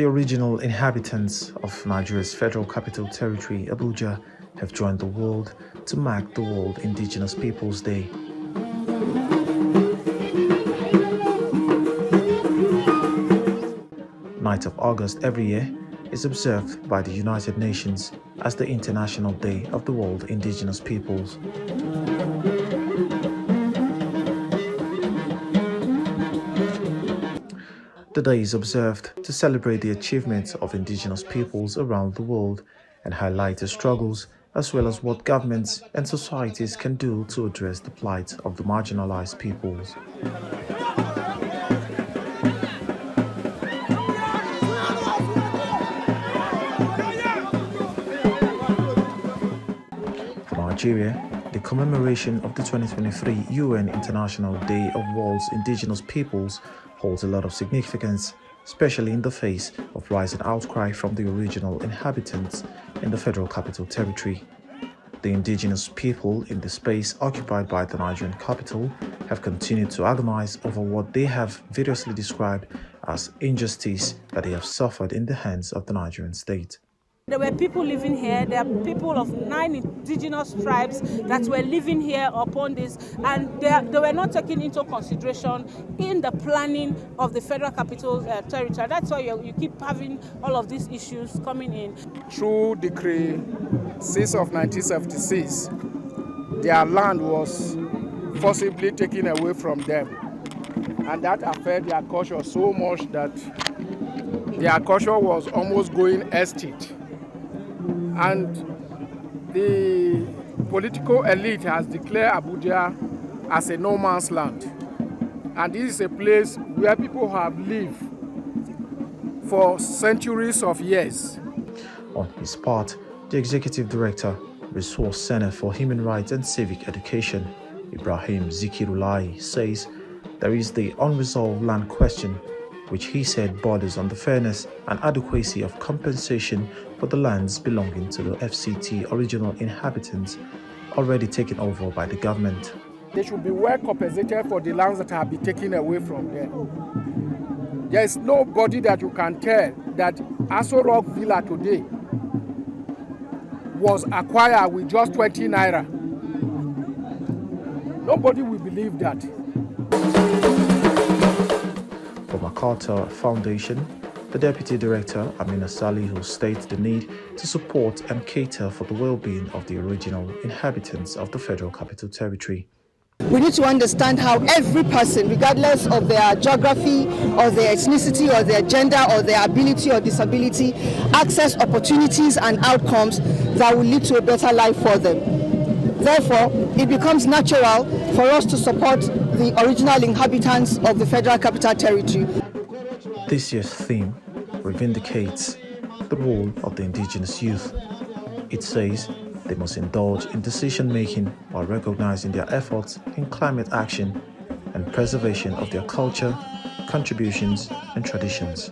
The original inhabitants of Nigeria's Federal Capital Territory, Abuja, have joined the world to mark the World Indigenous Peoples Day. Ninth of August every year is observed by the United Nations as the International Day of the World Indigenous Peoples. The day is observed to celebrate the achievements of indigenous peoples around the world and highlight their struggles, as well as what governments and societies can do to address the plight of the marginalized peoples. For Nigeria, the commemoration of the 2023 UN International Day of World's Indigenous Peoples holds a lot of significance, especially in the face of rising outcry from the original inhabitants in the Federal Capital Territory. The indigenous people in the space occupied by the Nigerian capital have continued to agonize over what they have variously described as injustice that they have suffered in the hands of the Nigerian state. There were people living here. There are people of 9 indigenous tribes that were living here upon this, and they were not taken into consideration in the planning of the Federal Capital Territory. That's why you keep having all of these issues coming in. Through Decree 6 of 1976, their land was forcibly taken away from them, and that affected their culture so much that their culture was almost going extinct. And the political elite has declared Abuja as a no man's land. And this is a place where people have lived for centuries of years. On his part, the Executive Director, Resource Center for Human Rights and Civic Education, Ibrahim Zikirulai, says there is the unresolved land question, which he said borders on the fairness and adequacy of compensation for the lands belonging to the FCT original inhabitants already taken over by the government. They should be well compensated for the lands that have been taken away from them. There is nobody that you can tell that Aso Rock Villa today was acquired with just 20 naira. Nobody will believe that. For MacArthur Foundation, the Deputy Director, Amina Salihu, states the need to support and cater for the well-being of the original inhabitants of the Federal Capital Territory. We need to understand how every person, regardless of their geography or their ethnicity or their gender or their ability or disability, access opportunities and outcomes that will lead to a better life for them. Therefore, it becomes natural for us to support the original inhabitants of the Federal Capital Territory. This year's theme revindicates the role of the indigenous youth. It says they must indulge in decision-making while recognizing their efforts in climate action and preservation of their culture, contributions, and traditions.